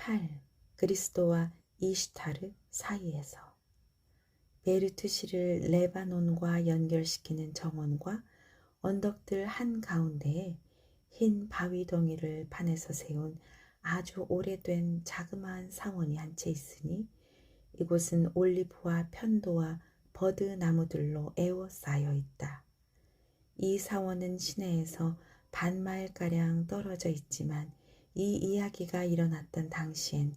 8. 그리스도와 이슈타르 사이에서. 베르투시를 레바논과 연결시키는 정원과 언덕들 한가운데에 흰 바위 덩이를 판에서 세운 아주 오래된 자그마한 사원이 한 채 있으니 이곳은 올리브와 편도와 버드 나무들로 에워싸여 있다. 이 사원은 시내에서 반마일가량 떨어져 있지만 이 이야기가 일어났던 당시엔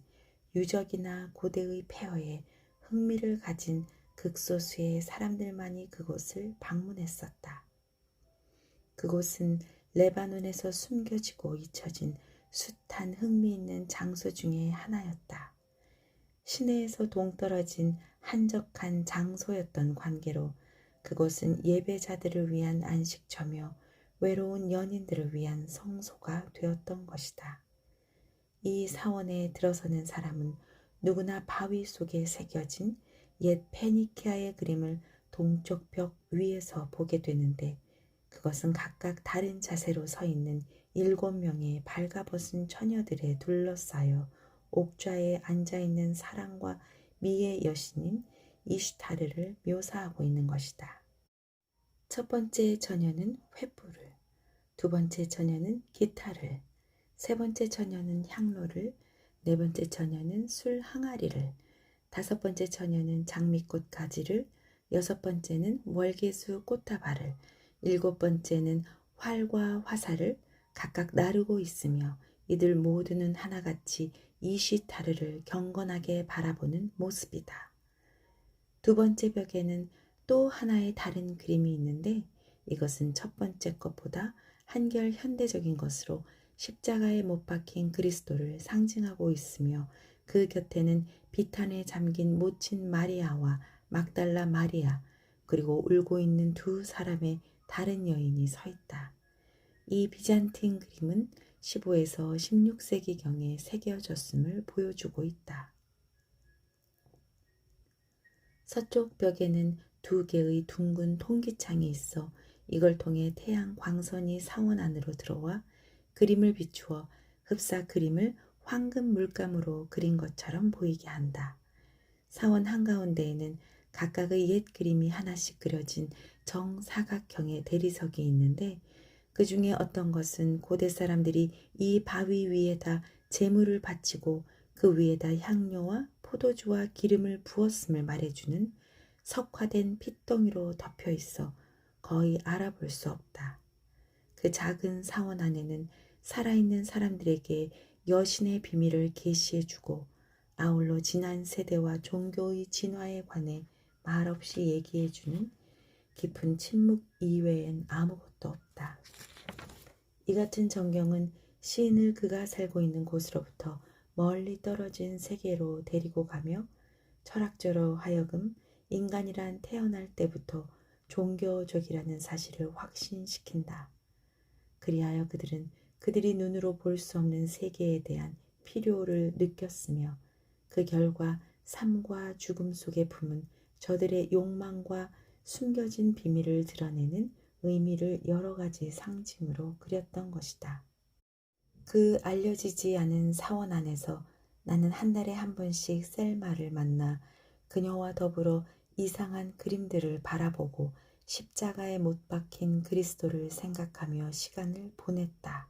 유적이나 고대의 폐허에 흥미를 가진 극소수의 사람들만이 그곳을 방문했었다. 그곳은 레바논에서 숨겨지고 잊혀진 숱한 흥미있는 장소 중의 하나였다. 시내에서 동떨어진 한적한 장소였던 관계로 그곳은 예배자들을 위한 안식처며 외로운 연인들을 위한 성소가 되었던 것이다. 이 사원에 들어서는 사람은 누구나 바위 속에 새겨진 옛 페니키아의 그림을 동쪽 벽 위에서 보게 되는데 그것은 각각 다른 자세로 서 있는 7명의 발가벗은 처녀들에 둘러싸여 옥좌에 앉아있는 사랑과 미의 여신인 이슈타르를 묘사하고 있는 것이다. 첫 번째 처녀는 횃불을, 두 번째 처녀는 기타를, 세 번째 처녀는 향로를, 네 번째 처녀는 술 항아리를, 다섯 번째 처녀는 장미꽃 가지를, 여섯 번째는 월계수 꽃다발을, 일곱 번째는 활과 화살을 각각 나르고 있으며 이들 모두는 하나같이 이시타르를 경건하게 바라보는 모습이다. 두 번째 벽에는 또 하나의 다른 그림이 있는데 이것은 첫 번째 것보다 한결 현대적인 것으로 십자가에 못 박힌 그리스도를 상징하고 있으며 그 곁에는 비탄에 잠긴 모친 마리아와 막달라 마리아 그리고 울고 있는 두 사람의 다른 여인이 서 있다. 이 비잔틴 그림은 15에서 16세기경에 새겨졌음을 보여주고 있다. 서쪽 벽에는 두 개의 둥근 통기창이 있어 이걸 통해 태양 광선이 사원 안으로 들어와 그림을 비추어 흡사 그림을 황금 물감으로 그린 것처럼 보이게 한다. 사원 한가운데에는 각각의 옛 그림이 하나씩 그려진 정사각형의 대리석이 있는데 그 중에 어떤 것은 고대 사람들이 이 바위 위에다 제물을 바치고 그 위에다 향료와 포도주와 기름을 부었음을 말해주는 석화된 핏덩이로 덮여 있어 거의 알아볼 수 없다. 그 작은 사원 안에는 살아있는 사람들에게 여신의 비밀을 계시해주고 아울러 지난 세대와 종교의 진화에 관해 말없이 얘기해주는 깊은 침묵 이외엔 아무것도 없다. 이 같은 전경은 시인을 그가 살고 있는 곳으로부터 멀리 떨어진 세계로 데리고 가며 철학자로 하여금 인간이란 태어날 때부터 종교적이라는 사실을 확신시킨다. 그리하여 그들은 그들이 눈으로 볼 수 없는 세계에 대한 필요를 느꼈으며 그 결과 삶과 죽음 속에 품은 저들의 욕망과 숨겨진 비밀을 드러내는 의미를 여러 가지 상징으로 그렸던 것이다. 그 알려지지 않은 사원 안에서 나는 한 달에 한 번씩 셀마를 만나 그녀와 더불어 이상한 그림들을 바라보고 십자가에 못 박힌 그리스도를 생각하며 시간을 보냈다.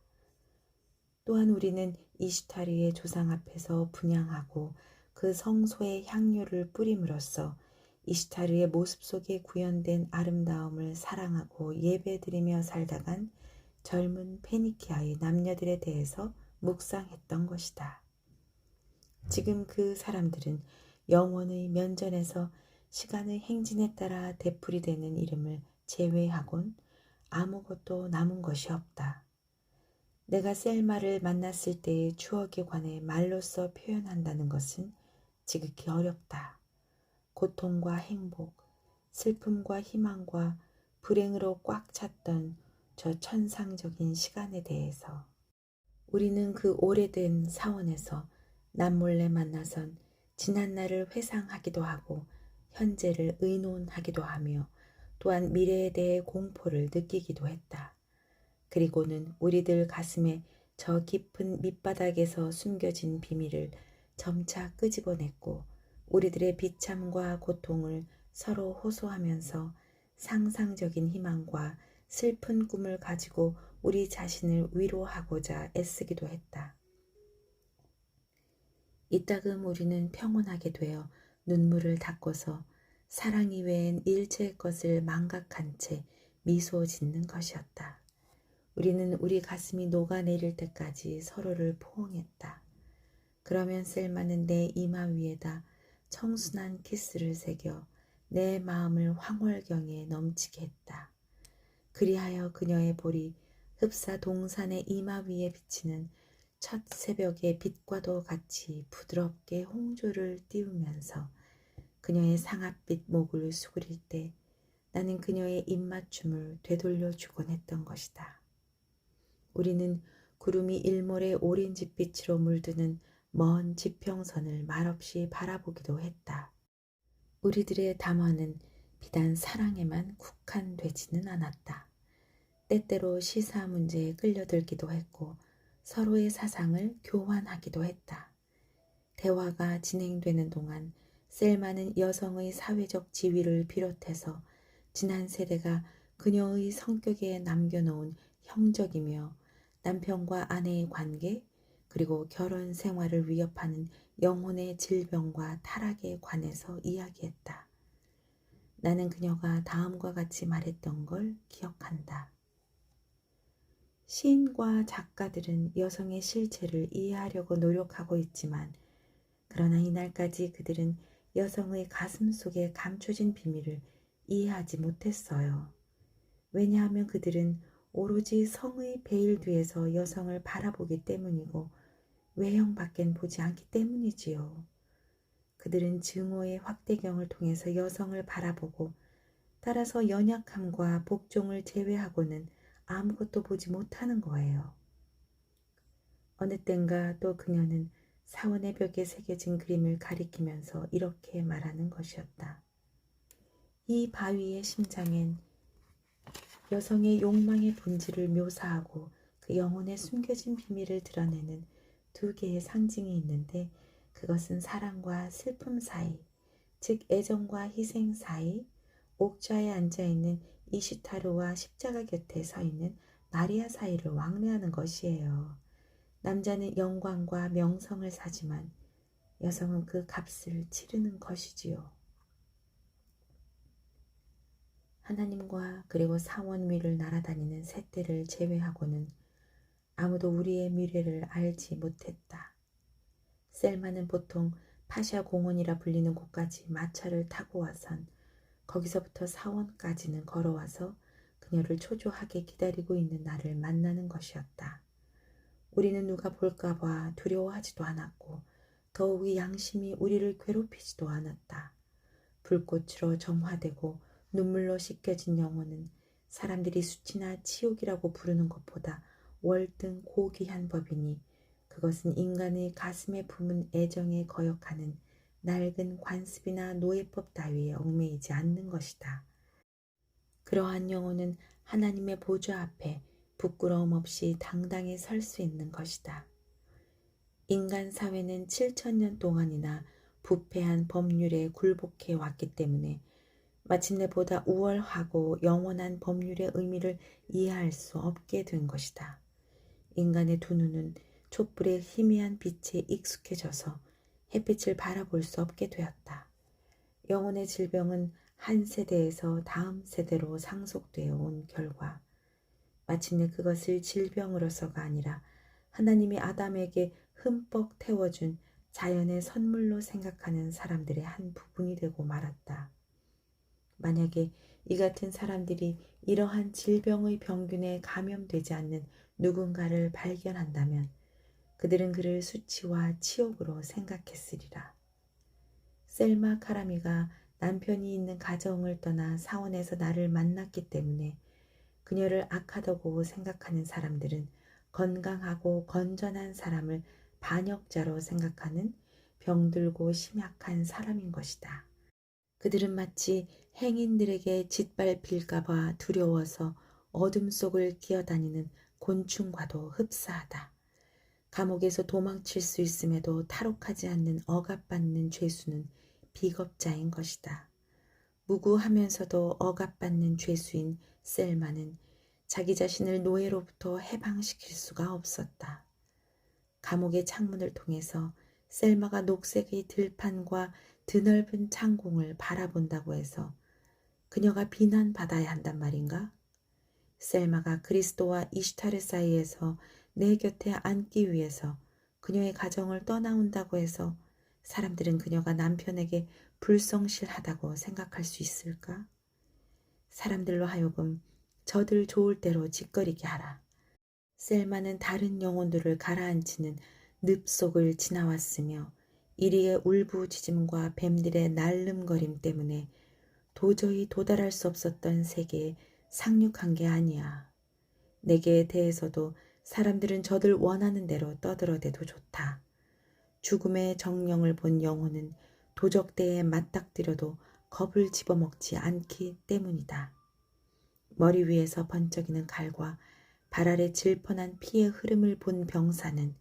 또한 우리는 이슈타르의 조상 앞에서 분향하고 그 성소에 향료를 뿌림으로써 이슈타르의 모습 속에 구현된 아름다움을 사랑하고 예배드리며 살다간 젊은 페니키아의 남녀들에 대해서 묵상했던 것이다. 지금 그 사람들은 영원의 면전에서 시간의 행진에 따라 되풀이되는 이름을 제외하곤 아무것도 남은 것이 없다. 내가 셀마를 만났을 때의 추억에 관해 말로써 표현한다는 것은 지극히 어렵다. 고통과 행복, 슬픔과 희망과 불행으로 꽉 찼던 저 천상적인 시간에 대해서 우리는 그 오래된 사원에서 남몰래 만나선 지난 날을 회상하기도 하고 현재를 의논하기도 하며 또한 미래에 대해 공포를 느끼기도 했다. 그리고는 우리들 가슴에 저 깊은 밑바닥에서 숨겨진 비밀을 점차 끄집어냈고 우리들의 비참과 고통을 서로 호소하면서 상상적인 희망과 슬픈 꿈을 가지고 우리 자신을 위로하고자 애쓰기도 했다. 이따금 우리는 평온하게 되어 눈물을 닦고서 사랑 이외엔 일체의 것을 망각한 채 미소 짓는 것이었다. 우리는 우리 가슴이 녹아내릴 때까지 서로를 포옹했다. 그러면 셀마는 내 이마 위에다 청순한 키스를 새겨 내 마음을 황홀경에 넘치게 했다. 그리하여 그녀의 볼이 흡사 동산의 이마 위에 비치는 첫 새벽의 빛과도 같이 부드럽게 홍조를 띄우면서 그녀의 상아빛 목을 수그릴 때 나는 그녀의 입맞춤을 되돌려 주곤 했던 것이다. 우리는 구름이 일몰의 오렌지빛으로 물드는 먼 지평선을 말없이 바라보기도 했다. 우리들의 담화는 비단 사랑에만 국한되지는 않았다. 때때로 시사 문제에 끌려들기도 했고 서로의 사상을 교환하기도 했다. 대화가 진행되는 동안 셀마는 여성의 사회적 지위를 비롯해서 지난 세대가 그녀의 성격에 남겨놓은 형적이며 남편과 아내의 관계 그리고 결혼 생활을 위협하는 영혼의 질병과 타락에 관해서 이야기했다. 나는 그녀가 다음과 같이 말했던 걸 기억한다. 시인과 작가들은 여성의 실체를 이해하려고 노력하고 있지만 그러나 이날까지 그들은 여성의 가슴 속에 감춰진 비밀을 이해하지 못했어요. 왜냐하면 그들은 오로지 성의 베일 뒤에서 여성을 바라보기 때문이고 외형밖엔 보지 않기 때문이지요. 그들은 증오의 확대경을 통해서 여성을 바라보고 따라서 연약함과 복종을 제외하고는 아무것도 보지 못하는 거예요. 어느 땐가 또 그녀는 사원의 벽에 새겨진 그림을 가리키면서 이렇게 말하는 것이었다. 이 바위의 심장엔 여성의 욕망의 본질을 묘사하고 그 영혼의 숨겨진 비밀을 드러내는 두 개의 상징이 있는데 그것은 사랑과 슬픔 사이, 즉 애정과 희생 사이, 옥좌에 앉아있는 이시타르와 십자가 곁에 서 있는 마리아 사이를 왕래하는 것이에요. 남자는 영광과 명성을 사지만 여성은 그 값을 치르는 것이지요. 하나님과 그리고 사원 위를 날아다니는 새떼를 제외하고는 아무도 우리의 미래를 알지 못했다. 셀마는 보통 파샤 공원이라 불리는 곳까지 마차를 타고 와선 거기서부터 사원까지는 걸어와서 그녀를 초조하게 기다리고 있는 나를 만나는 것이었다. 우리는 누가 볼까봐 두려워하지도 않았고 더욱이 양심이 우리를 괴롭히지도 않았다. 불꽃으로 점화되고 눈물로 씻겨진 영혼은 사람들이 수치나 치욕이라고 부르는 것보다 월등 고귀한 법이니 그것은 인간의 가슴에 품은 애정에 거역하는 낡은 관습이나 노예법 따위에 얽매이지 않는 것이다. 그러한 영혼은 하나님의 보좌 앞에 부끄러움 없이 당당히 설 수 있는 것이다. 인간 사회는 7,000년 동안이나 부패한 법률에 굴복해 왔기 때문에 마침내 보다 우월하고 영원한 법률의 의미를 이해할 수 없게 된 것이다. 인간의 두 눈은 촛불의 희미한 빛에 익숙해져서 햇빛을 바라볼 수 없게 되었다. 영혼의 질병은 한 세대에서 다음 세대로 상속되어 온 결과 마침내 그것을 질병으로서가 아니라 하나님이 아담에게 흠뻑 태워준 자연의 선물로 생각하는 사람들의 한 부분이 되고 말았다. 만약에 이 같은 사람들이 이러한 질병의 병균에 감염되지 않는 누군가를 발견한다면 그들은 그를 수치와 치욕으로 생각했으리라. 셀마 카라미가 남편이 있는 가정을 떠나 사원에서 나를 만났기 때문에 그녀를 악하다고 생각하는 사람들은 건강하고 건전한 사람을 반역자로 생각하는 병들고 심약한 사람인 것이다. 그들은 마치 행인들에게 짓밟힐까봐 두려워서 어둠 속을 기어다니는 곤충과도 흡사하다. 감옥에서 도망칠 수 있음에도 탈옥하지 않는 억압받는 죄수는 비겁자인 것이다. 무구하면서도 억압받는 죄수인 셀마는 자기 자신을 노예로부터 해방시킬 수가 없었다. 감옥의 창문을 통해서 셀마가 녹색의 들판과 드넓은 창공을 바라본다고 해서 그녀가 비난받아야 한단 말인가? 셀마가 그리스도와 이슈타르 사이에서 내 곁에 앉기 위해서 그녀의 가정을 떠나온다고 해서 사람들은 그녀가 남편에게 불성실하다고 생각할 수 있을까? 사람들로 하여금 저들 좋을 대로 짓거리게 하라. 셀마는 다른 영혼들을 가라앉히는 늪속을 지나왔으며 이리의 울부짖음과 뱀들의 날름거림 때문에 도저히 도달할 수 없었던 세계에 상륙한 게 아니야. 내게 대해서도 사람들은 저들 원하는 대로 떠들어대도 좋다. 죽음의 정령을 본 영혼은 도적대에 맞닥뜨려도 겁을 집어먹지 않기 때문이다. 머리 위에서 번쩍이는 칼과 발 아래 질펀한 피의 흐름을 본 병사는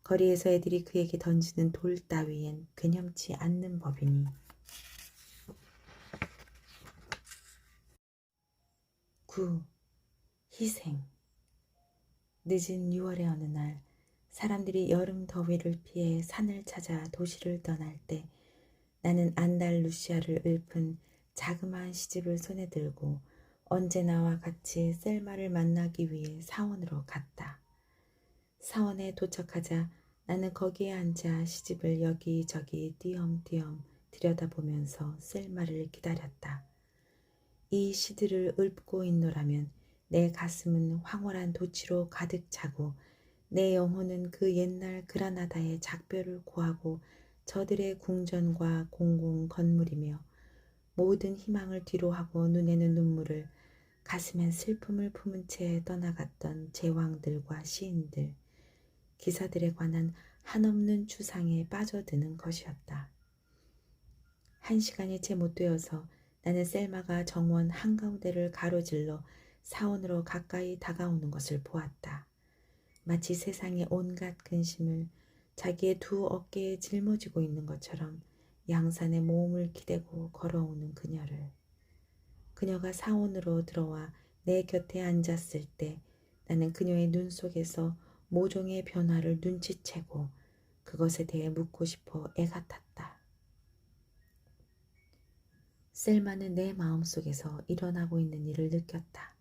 거리에서 애들이 그에게 던지는 돌 따위엔 괴념치 않는 법이니. 9. 희생. 늦은 6월의 어느 날 사람들이 여름 더위를 피해 산을 찾아 도시를 떠날 때 나는 안달루시아를 읊은 자그마한 시집을 손에 들고 언제나와 같이 셀마를 만나기 위해 사원으로 갔다. 사원에 도착하자 나는 거기에 앉아 시집을 여기저기 띄엄띄엄 들여다보면서 셀마를 기다렸다. 이 시들을 읊고 있노라면 내 가슴은 황홀한 도치로 가득 차고 내 영혼은 그 옛날 그라나다의 작별을 고하고 저들의 궁전과 공공 건물이며 모든 희망을 뒤로하고 눈에는 눈물을 가슴엔 슬픔을 품은 채 떠나갔던 제왕들과 시인들, 기사들에 관한 한없는 추상에 빠져드는 것이었다. 1시간이 채 못 되어서 나는 셀마가 정원 한가운데를 가로질러 사원으로 가까이 다가오는 것을 보았다. 마치 세상의 온갖 근심을 자기의 두 어깨에 짊어지고 있는 것처럼 양산에 몸을 기대고 걸어오는 그녀를. 그녀가 사원으로 들어와 내 곁에 앉았을 때 나는 그녀의 눈 속에서 모종의 변화를 눈치채고 그것에 대해 묻고 싶어 애가 탔다. 셀마는 내 마음속에서 일어나고 있는 일을 느꼈다.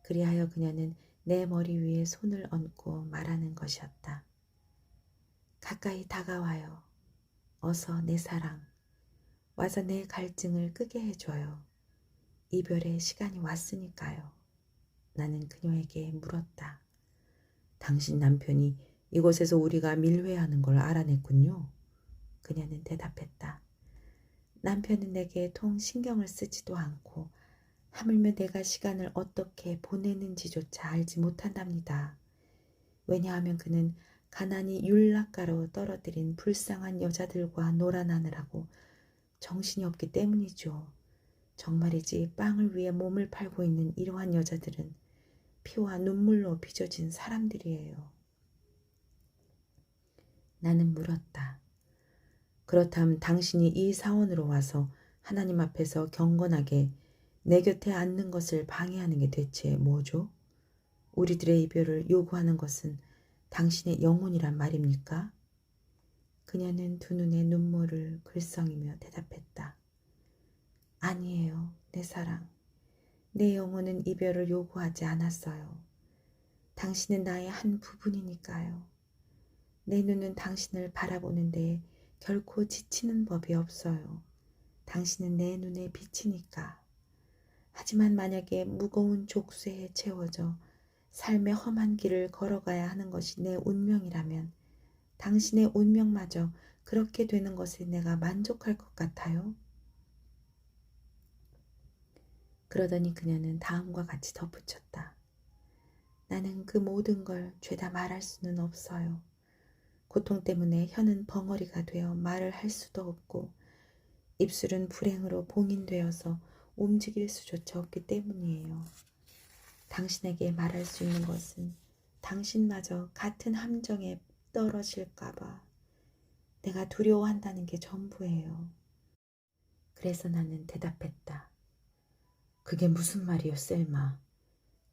그리하여 그녀는 내 머리 위에 손을 얹고 말하는 것이었다. 가까이 다가와요. 어서 내 사랑. 와서 내 갈증을 끄게 해줘요. 이별의 시간이 왔으니까요. 나는 그녀에게 물었다. 당신 남편이 이곳에서 우리가 밀회하는 걸 알아냈군요. 그녀는 대답했다. 남편은 내게 통 신경을 쓰지도 않고 하물며 내가 시간을 어떻게 보내는지조차 알지 못한답니다. 왜냐하면 그는 가난이 율락가로 떨어뜨린 불쌍한 여자들과 놀아나느라고 정신이 없기 때문이죠. 정말이지 빵을 위해 몸을 팔고 있는 이러한 여자들은 피와 눈물로 빚어진 사람들이에요. 나는 물었다. 그렇다면 당신이 이 사원으로 와서 하나님 앞에서 경건하게 내 곁에 앉는 것을 방해하는 게 대체 뭐죠? 우리들의 이별을 요구하는 것은 당신의 영혼이란 말입니까? 그녀는 두 눈에 눈물을 글썽이며 대답했다. 아니에요, 내 사랑. 내 영혼은 이별을 요구하지 않았어요. 당신은 나의 한 부분이니까요. 내 눈은 당신을 바라보는데 결코 지치는 법이 없어요. 당신은 내 눈의 빛이니까. 하지만 만약에 무거운 족쇄에 채워져 삶의 험한 길을 걸어가야 하는 것이 내 운명이라면 당신의 운명마저 그렇게 되는 것에 내가 만족할 것 같아요. 그러더니 그녀는 다음과 같이 덧붙였다. 나는 그 모든 걸 죄다 말할 수는 없어요. 고통 때문에 혀는 벙어리가 되어 말을 할 수도 없고 입술은 불행으로 봉인되어서 움직일 수조차 없기 때문이에요. 당신에게 말할 수 있는 것은 당신마저 같은 함정에 떨어질까봐 내가 두려워한다는 게 전부예요. 그래서 나는 대답했다. 그게 무슨 말이요, 셀마.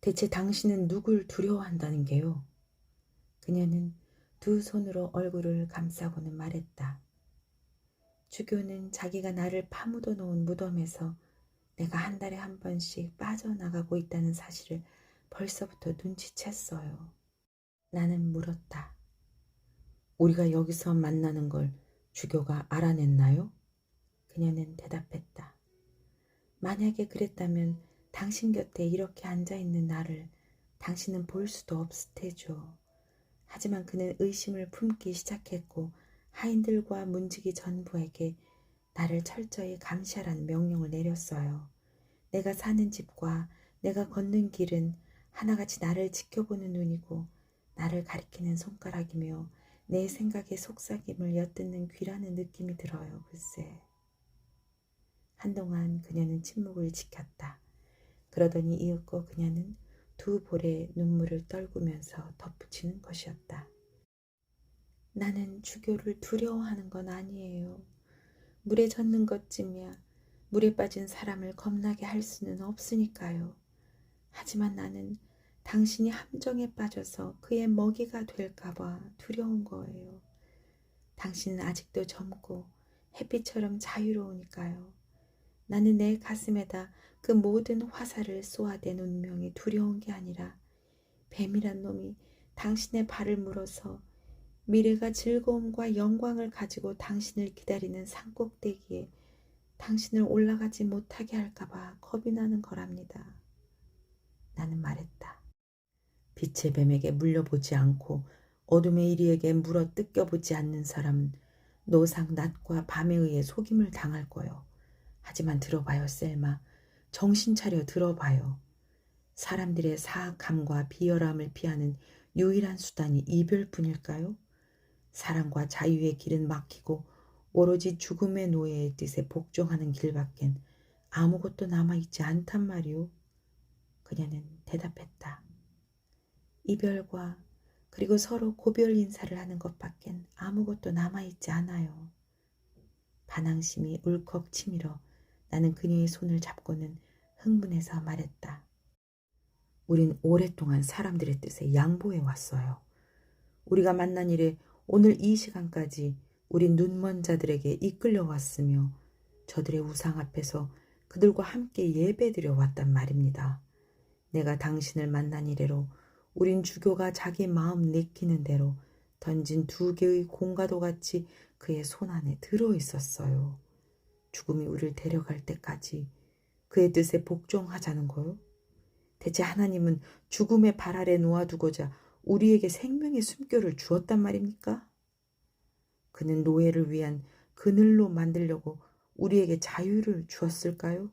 대체 당신은 누굴 두려워한다는 게요? 그녀는 두 손으로 얼굴을 감싸고는 말했다. 주교는 자기가 나를 파묻어 놓은 무덤에서 내가 한 달에 한 번씩 빠져나가고 있다는 사실을 벌써부터 눈치챘어요. 나는 물었다. 우리가 여기서 만나는 걸 주교가 알아냈나요? 그녀는 대답했다. 만약에 그랬다면 당신 곁에 이렇게 앉아있는 나를 당신은 볼 수도 없을 테죠. 하지만 그는 의심을 품기 시작했고 하인들과 문지기 전부에게 나를 철저히 감시하라는 명령을 내렸어요. 내가 사는 집과 내가 걷는 길은 하나같이 나를 지켜보는 눈이고 나를 가리키는 손가락이며 내 생각의 속삭임을 엿듣는 귀라는 느낌이 들어요. 글쎄. 한동안 그녀는 침묵을 지켰다. 그러더니 이윽고 그녀는 두 볼에 눈물을 떨구면서 덧붙이는 것이었다. 나는 주교를 두려워하는 건 아니에요. 물에 젖는 것쯤이야 물에 빠진 사람을 겁나게 할 수는 없으니까요. 하지만 나는 당신이 함정에 빠져서 그의 먹이가 될까봐 두려운 거예요. 당신은 아직도 젊고 햇빛처럼 자유로우니까요. 나는 내 가슴에다 그 모든 화살을 쏘아댄 운명이 두려운 게 아니라 뱀이란 놈이 당신의 발을 물어서 미래가 즐거움과 영광을 가지고 당신을 기다리는 산꼭대기에 당신을 올라가지 못하게 할까봐 겁이 나는 거랍니다. 나는 말했다. 빛의 뱀에게 물려보지 않고 어둠의 이리에게 물어 뜯겨보지 않는 사람은 노상 낮과 밤에 의해 속임을 당할 거요. 하지만 들어봐요, 셀마. 정신 차려 들어봐요. 사람들의 사악함과 비열함을 피하는 유일한 수단이 이별뿐일까요? 사랑과 자유의 길은 막히고 오로지 죽음의 노예의 뜻에 복종하는 길밖엔 아무것도 남아있지 않단 말이오. 그녀는 대답했다. 이별과 그리고 서로 고별 인사를 하는 것밖엔 아무것도 남아있지 않아요. 반항심이 울컥 치밀어 나는 그녀의 손을 잡고는 흥분해서 말했다. 우린 오랫동안 사람들의 뜻에 양보해 왔어요. 우리가 만난 이래 오늘 이 시간까지 우린 눈먼 자들에게 이끌려 왔으며 저들의 우상 앞에서 그들과 함께 예배드려 왔단 말입니다. 내가 당신을 만난 이래로 우린 주교가 자기 마음 내키는 대로 던진 두 개의 공과도 같이 그의 손안에 들어있었어요. 죽음이 우리를 데려갈 때까지 그의 뜻에 복종하자는 거요? 대체 하나님은 죽음의 발 아래 놓아두고자 우리에게 생명의 숨결을 주었단 말입니까? 그는 노예를 위한 그늘로 만들려고 우리에게 자유를 주었을까요?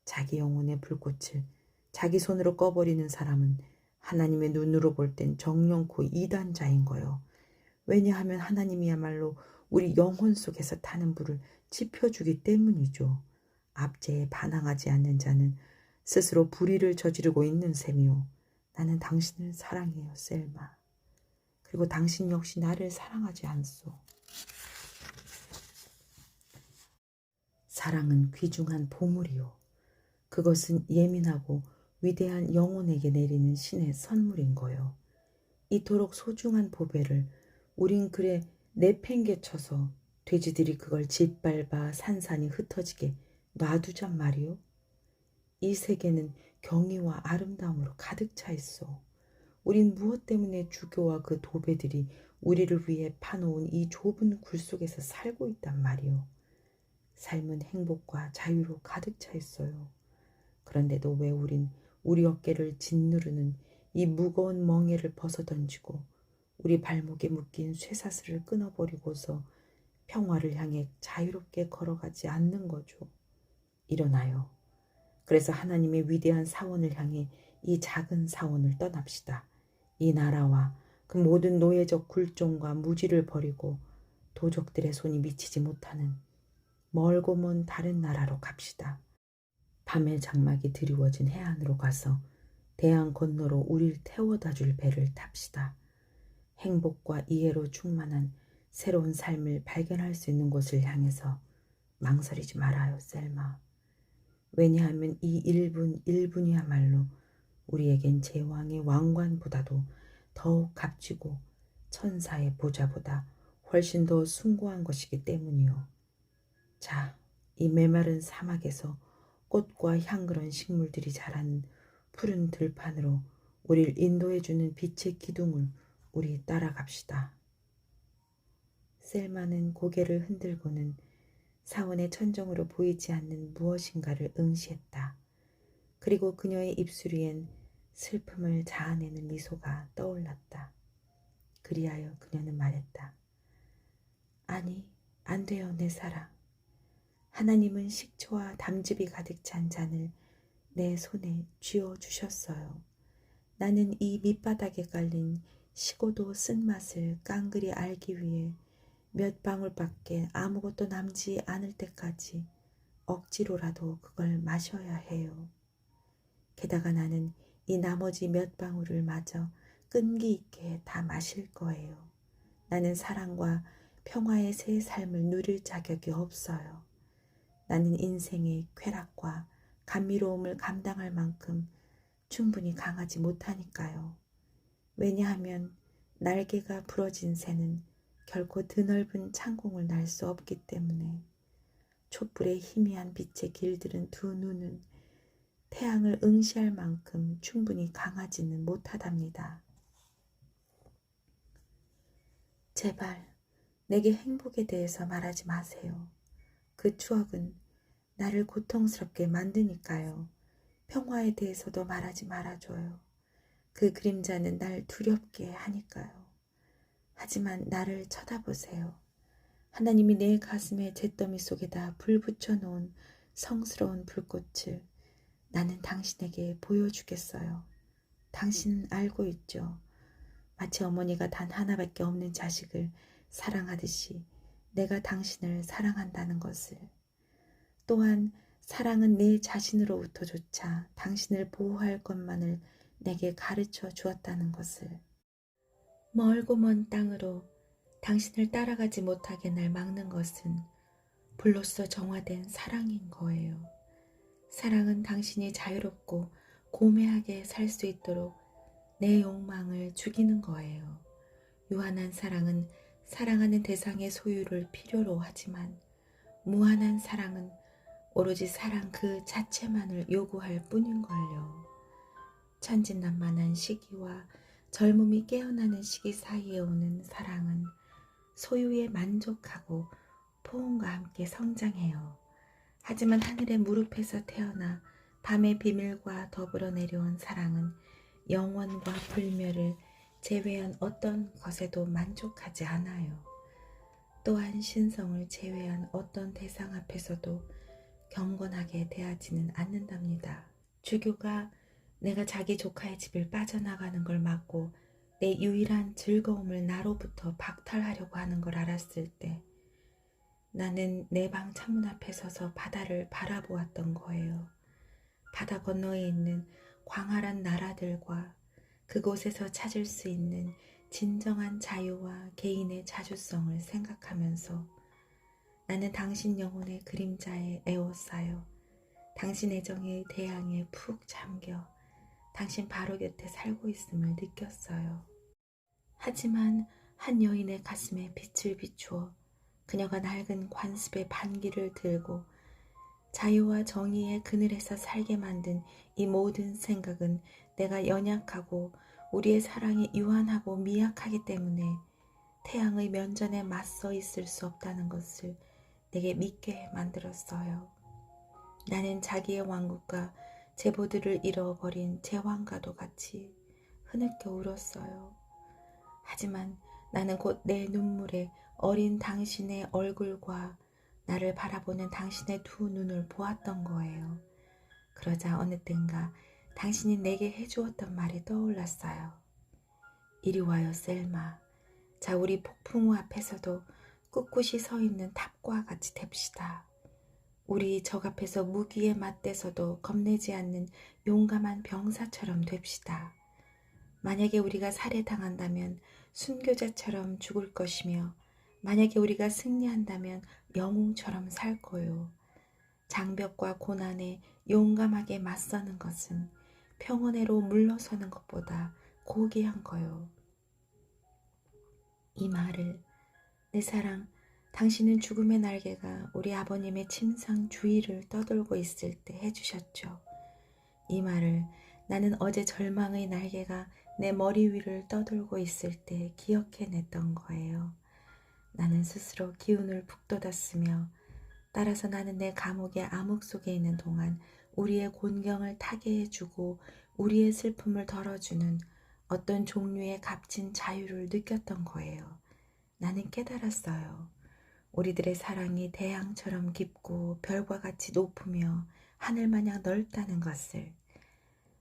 자기 영혼의 불꽃을 자기 손으로 꺼버리는 사람은 하나님의 눈으로 볼 땐 정령코 이단자인 거요. 왜냐하면 하나님이야말로 우리 영혼 속에서 타는 불을 지펴주기 때문이죠. 압제에 반항하지 않는 자는 스스로 불의를 저지르고 있는 셈이요. 나는 당신을 사랑해요, 셀마. 그리고 당신 역시 나를 사랑하지 않소. 사랑은 귀중한 보물이요. 그것은 예민하고 위대한 영혼에게 내리는 신의 선물인 거요. 이토록 소중한 보배를 우린 그래 내팽개쳐서 돼지들이 그걸 짓밟아 산산이 흩어지게 놔두잔 말이요. 이 세계는 경의와 아름다움으로 가득 차 있어. 우린 무엇 때문에 주교와 그 도배들이 우리를 위해 파놓은 이 좁은 굴 속에서 살고 있단 말이요. 삶은 행복과 자유로 가득 차 있어요. 그런데도 왜 우린 우리 어깨를 짓누르는 이 무거운 멍에를 벗어던지고 우리 발목에 묶인 쇠사슬을 끊어버리고서 평화를 향해 자유롭게 걸어가지 않는 거죠. 일어나요. 그래서 하나님의 위대한 사원을 향해 이 작은 사원을 떠납시다. 이 나라와 그 모든 노예적 굴종과 무지를 버리고 도적들의 손이 미치지 못하는 멀고 먼 다른 나라로 갑시다. 밤의 장막이 드리워진 해안으로 가서 대양 건너로 우릴 태워다 줄 배를 탑시다. 행복과 이해로 충만한 새로운 삶을 발견할 수 있는 곳을 향해서 망설이지 말아요, 셀마. 왜냐하면 이 1분 1분이야말로 우리에겐 제왕의 왕관보다도 더욱 값지고 천사의 보좌보다 훨씬 더 숭고한 것이기 때문이요. 자, 이 메마른 사막에서 꽃과 향그런 식물들이 자라는 푸른 들판으로 우릴 인도해주는 빛의 기둥을 우리 따라갑시다. 셀마는 고개를 흔들고는 사원의 천정으로 보이지 않는 무엇인가를 응시했다. 그리고 그녀의 입술 위엔 슬픔을 자아내는 미소가 떠올랐다. 그리하여 그녀는 말했다. 아니, 안 돼요, 내 사랑. 하나님은 식초와 담즙이 가득 찬 잔을 내 손에 쥐어 주셨어요. 나는 이 밑바닥에 깔린 시고도 쓴맛을 깡그리 알기 위해 몇 방울밖에 아무것도 남지 않을 때까지 억지로라도 그걸 마셔야 해요. 게다가 나는 이 나머지 몇 방울을 마저 끈기 있게 다 마실 거예요. 나는 사랑과 평화의 새 삶을 누릴 자격이 없어요. 나는 인생의 쾌락과 감미로움을 감당할 만큼 충분히 강하지 못하니까요. 왜냐하면 날개가 부러진 새는 결코 드넓은 창공을 날 수 없기 때문에. 촛불의 희미한 빛에 길들은 두 눈은 태양을 응시할 만큼 충분히 강하지는 못하답니다. 제발 내게 행복에 대해서 말하지 마세요. 그 추억은 나를 고통스럽게 만드니까요. 평화에 대해서도 말하지 말아줘요. 그 그림자는 날 두렵게 하니까요. 하지만 나를 쳐다보세요. 하나님이 내 가슴에 잿더미 속에다 불 붙여놓은 성스러운 불꽃을 나는 당신에게 보여주겠어요. 당신은 알고 있죠. 마치 어머니가 단 하나밖에 없는 자식을 사랑하듯이 내가 당신을 사랑한다는 것을. 또한 사랑은 내 자신으로부터조차 당신을 보호할 것만을 내게 가르쳐 주었다는 것을. 멀고 먼 땅으로 당신을 따라가지 못하게 날 막는 것은 불로써 정화된 사랑인 거예요. 사랑은 당신이 자유롭고 고매하게 살 수 있도록 내 욕망을 죽이는 거예요. 유한한 사랑은 사랑하는 대상의 소유를 필요로 하지만 무한한 사랑은 오로지 사랑 그 자체만을 요구할 뿐인걸요. 천진난만한 시기와 젊음이 깨어나는 시기 사이에 오는 사랑은 소유에 만족하고 포옹과 함께 성장해요. 하지만 하늘의 무릎에서 태어나 밤의 비밀과 더불어 내려온 사랑은 영원과 불멸을 제외한 어떤 것에도 만족하지 않아요. 또한 신성을 제외한 어떤 대상 앞에서도 경건하게 대하지는 않는답니다. 주교가 내가 자기 조카의 집을 빠져나가는 걸 막고 내 유일한 즐거움을 나로부터 박탈하려고 하는 걸 알았을 때 나는 내 방 창문 앞에 서서 바다를 바라보았던 거예요. 바다 건너에 있는 광활한 나라들과 그곳에서 찾을 수 있는 진정한 자유와 개인의 자주성을 생각하면서 나는 당신 영혼의 그림자에 에워싸여 당신 애정의 대양에 푹 잠겨 당신 바로 곁에 살고 있음을 느꼈어요. 하지만 한 여인의 가슴에 빛을 비추어 그녀가 낡은 관습의 반기를 들고 자유와 정의의 그늘에서 살게 만든 이 모든 생각은 내가 연약하고 우리의 사랑이 유한하고 미약하기 때문에 태양의 면전에 맞서 있을 수 없다는 것을 내게 믿게 만들었어요. 나는 자기의 왕국과 제보들을 잃어버린 제왕과도 같이 흐느껴 울었어요. 하지만 나는 곧 내 눈물에 어린 당신의 얼굴과 나를 바라보는 당신의 두 눈을 보았던 거예요. 그러자 어느 땐가 당신이 내게 해주었던 말이 떠올랐어요. 이리 와요, 셀마. 자, 우리 폭풍우 앞에서도 꿋꿋이 서 있는 탑과 같이 됩시다. 우리 적 앞에서 무기에 맞대서도 겁내지 않는 용감한 병사처럼 됩시다. 만약에 우리가 살해당한다면 순교자처럼 죽을 것이며 만약에 우리가 승리한다면 영웅처럼 살 거요. 장벽과 고난에 용감하게 맞서는 것은 평원회로 물러서는 것보다 고귀한 거요. 이 말을 내 사랑, 당신은 죽음의 날개가 우리 아버님의 침상 주위를 떠돌고 있을 때 해주셨죠. 이 말을 나는 어제 절망의 날개가 내 머리 위를 떠돌고 있을 때 기억해냈던 거예요. 나는 스스로 기운을 북돋았으며 따라서 나는 내 감옥의 암흑 속에 있는 동안 우리의 곤경을 타게 해주고 우리의 슬픔을 덜어주는 어떤 종류의 값진 자유를 느꼈던 거예요. 나는 깨달았어요. 우리들의 사랑이 대양처럼 깊고 별과 같이 높으며 하늘마냥 넓다는 것을.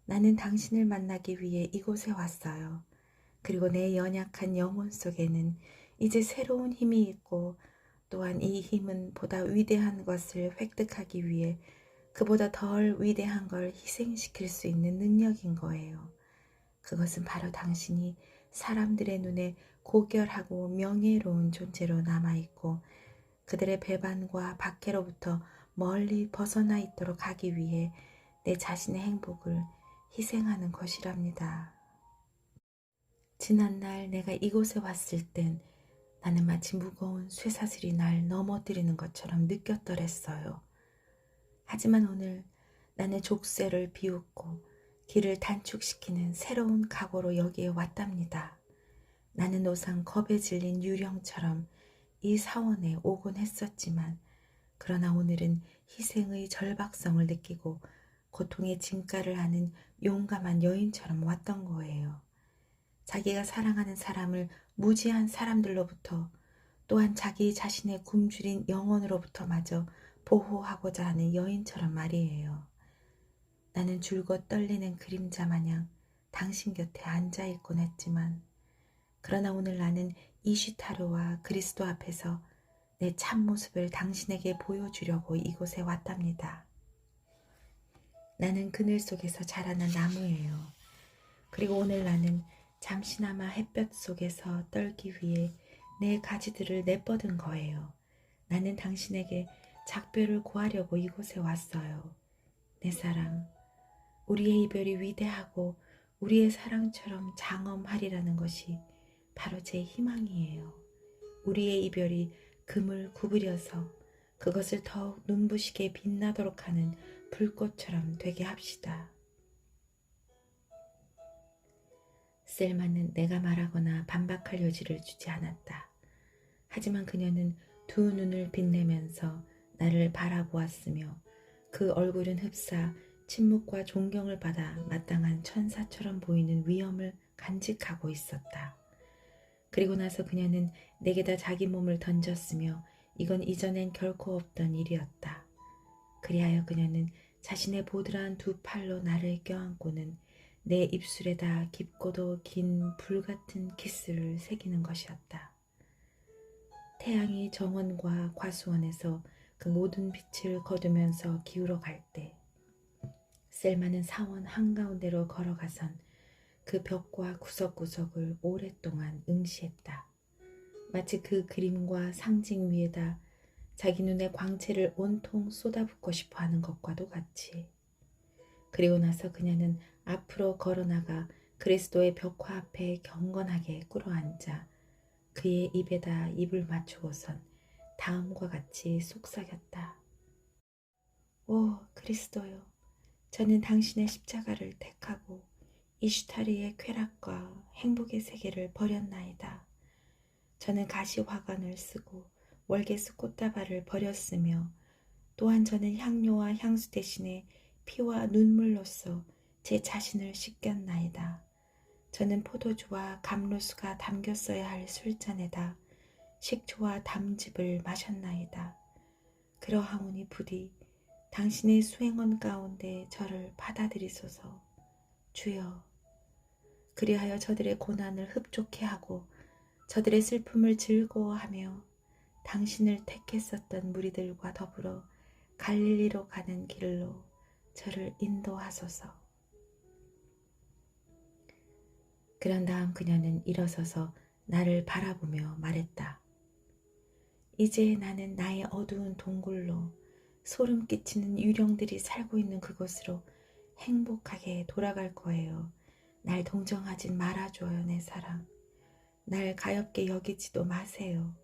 나는 당신을 만나기 위해 이곳에 왔어요. 그리고 내 연약한 영혼 속에는 이제 새로운 힘이 있고 또한 이 힘은 보다 위대한 것을 획득하기 위해 그보다 덜 위대한 걸 희생시킬 수 있는 능력인 거예요. 그것은 바로 당신이 사람들의 눈에 고결하고 명예로운 존재로 남아있고 그들의 배반과 박해로부터 멀리 벗어나 있도록 하기 위해 내 자신의 행복을 희생하는 것이랍니다. 지난날 내가 이곳에 왔을 땐 나는 마치 무거운 쇠사슬이 날 넘어뜨리는 것처럼 느꼈더랬어요. 하지만 오늘 나는 족쇄를 비웃고 길을 단축시키는 새로운 각오로 여기에 왔답니다. 나는 노상 겁에 질린 유령처럼 이 사원에 오곤 했었지만 그러나 오늘은 희생의 절박성을 느끼고 고통의 진가를 아는 용감한 여인처럼 왔던 거예요. 자기가 사랑하는 사람을 무지한 사람들로부터 또한 자기 자신의 굶주린 영혼으로부터 마저 보호하고자 하는 여인처럼 말이에요. 나는 줄곧 떨리는 그림자 마냥 당신 곁에 앉아있곤 했지만 그러나 오늘 나는 이시타르와 그리스도 앞에서 내 참모습을 당신에게 보여주려고 이곳에 왔답니다. 나는 그늘 속에서 자라난 나무예요. 그리고 오늘 나는 잠시나마 햇볕 속에서 떨기 위해 내 가지들을 내뻗은 거예요. 나는 당신에게 작별을 구하려고 이곳에 왔어요. 내 사랑, 우리의 이별이 위대하고 우리의 사랑처럼 장엄하리라는 것이 바로 제 희망이에요. 우리의 이별이 금을 구부려서 그것을 더욱 눈부시게 빛나도록 하는 불꽃처럼 되게 합시다. 셀마는 내가 말하거나 반박할 여지를 주지 않았다. 하지만 그녀는 두 눈을 빛내면서 나를 바라보았으며 그 얼굴은 흡사 침묵과 존경을 받아 마땅한 천사처럼 보이는 위엄을 간직하고 있었다. 그리고 나서 그녀는 내게다 자기 몸을 던졌으며 이건 이전엔 결코 없던 일이었다. 그리하여 그녀는 자신의 보드라한 두 팔로 나를 껴안고는 내 입술에다 깊고도 긴 불같은 키스를 새기는 것이었다. 태양이 정원과 과수원에서 그 모든 빛을 거두면서 기울어 갈 때 셀마는 사원 한가운데로 걸어가선 그 벽과 구석구석을 오랫동안 응시했다. 마치 그 그림과 상징 위에다 자기 눈의 광채를 온통 쏟아붓고 싶어하는 것과도 같이. 그리고 나서 그녀는 앞으로 걸어나가 그리스도의 벽화 앞에 경건하게 꿇어앉아 그의 입에다 입을 맞추고선 다음과 같이 속삭였다. 오 그리스도요, 저는 당신의 십자가를 택하고 이슈타르의 쾌락과 행복의 세계를 버렸나이다. 저는 가시화관을 쓰고 월계수 꽃다발을 버렸으며 또한 저는 향료와 향수 대신에 피와 눈물로써 제 자신을 씻겼나이다. 저는 포도주와 감로수가 담겼어야 할 술잔에다 식초와 담즙을 마셨나이다. 그러하오니 부디 당신의 수행원 가운데 저를 받아들이소서. 주여, 그리하여 저들의 고난을 흡족해 하고 저들의 슬픔을 즐거워하며 당신을 택했었던 무리들과 더불어 갈릴리로 가는 길로 저를 인도하소서. 그런 다음 그녀는 일어서서 나를 바라보며 말했다. 이제 나는 나의 어두운 동굴로 소름 끼치는 유령들이 살고 있는 그곳으로 행복하게 돌아갈 거예요. 날 동정하진 말아줘요, 내 사랑. 날 가엽게 여기지도 마세요.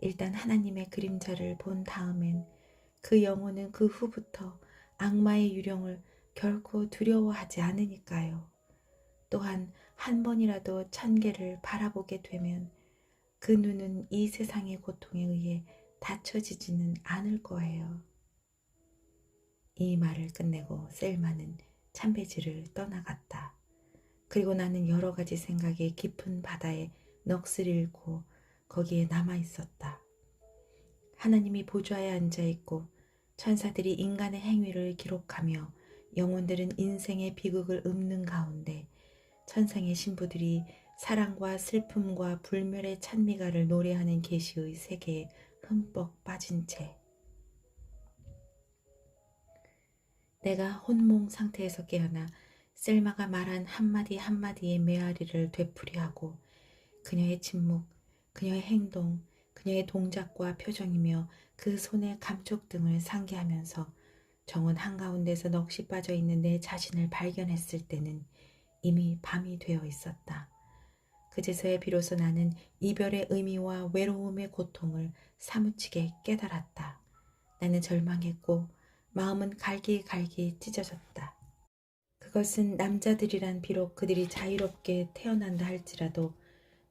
일단 하나님의 그림자를 본 다음엔 그 영혼은 그 후부터 악마의 유령을 결코 두려워하지 않으니까요. 또한 한 번이라도 천계를 바라보게 되면 그 눈은 이 세상의 고통에 의해 닫혀지지는 않을 거예요. 이 말을 끝내고 셀마는 참배지를 떠나갔다. 그리고 나는 여러 가지 생각에 깊은 바다에 넋을 잃고 거기에 남아 있었다. 하나님이 보좌에 앉아 있고 천사들이 인간의 행위를 기록하며 영혼들은 인생의 비극을 읊는 가운데 천상의 신부들이 사랑과 슬픔과 불멸의 찬미가를 노래하는 계시의 세계에 흠뻑 빠진 채 내가 혼몽 상태에서 깨어나 셀마가 말한 한마디 한마디의 메아리를 되풀이하고 그녀의 침묵, 그녀의 행동, 그녀의 동작과 표정이며 그 손의 감촉 등을 상기하면서 정원 한가운데서 넋이 빠져 있는 내 자신을 발견했을 때는 이미 밤이 되어 있었다. 그제서야 비로소 나는 이별의 의미와 외로움의 고통을 사무치게 깨달았다. 나는 절망했고 마음은 갈기갈기 찢어졌다. 그것은 남자들이란 비록 그들이 자유롭게 태어난다 할지라도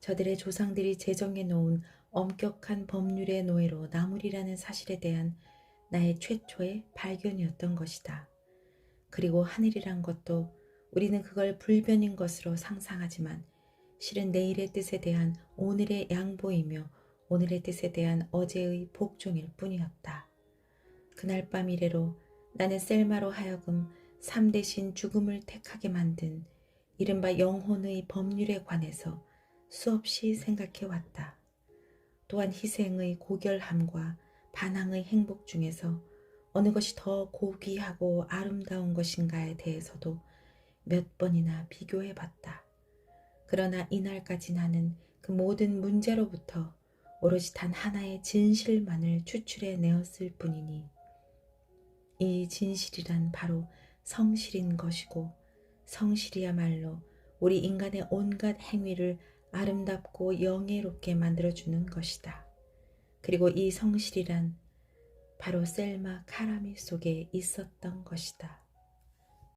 저들의 조상들이 제정해 놓은 엄격한 법률의 노예로 남으리라는 사실에 대한 나의 최초의 발견이었던 것이다. 그리고 하늘이란 것도 우리는 그걸 불변인 것으로 상상하지만 실은 내일의 뜻에 대한 오늘의 양보이며 오늘의 뜻에 대한 어제의 복종일 뿐이었다. 그날 밤 이래로 나는 셀마로 하여금 삶 대신 죽음을 택하게 만든 이른바 영혼의 법률에 관해서 수없이 생각해 왔다. 또한 희생의 고결함과 반항의 행복 중에서 어느 것이 더 고귀하고 아름다운 것인가에 대해서도 몇 번이나 비교해 봤다. 그러나 이날까지 나는 그 모든 문제로부터 오로지 단 하나의 진실만을 추출해 내었을 뿐이니 이 진실이란 바로 성실인 것이고 성실이야말로 우리 인간의 온갖 행위를 아름답고 영예롭게 만들어주는 것이다. 그리고 이 성실이란 바로 셀마 카라미 속에 있었던 것이다.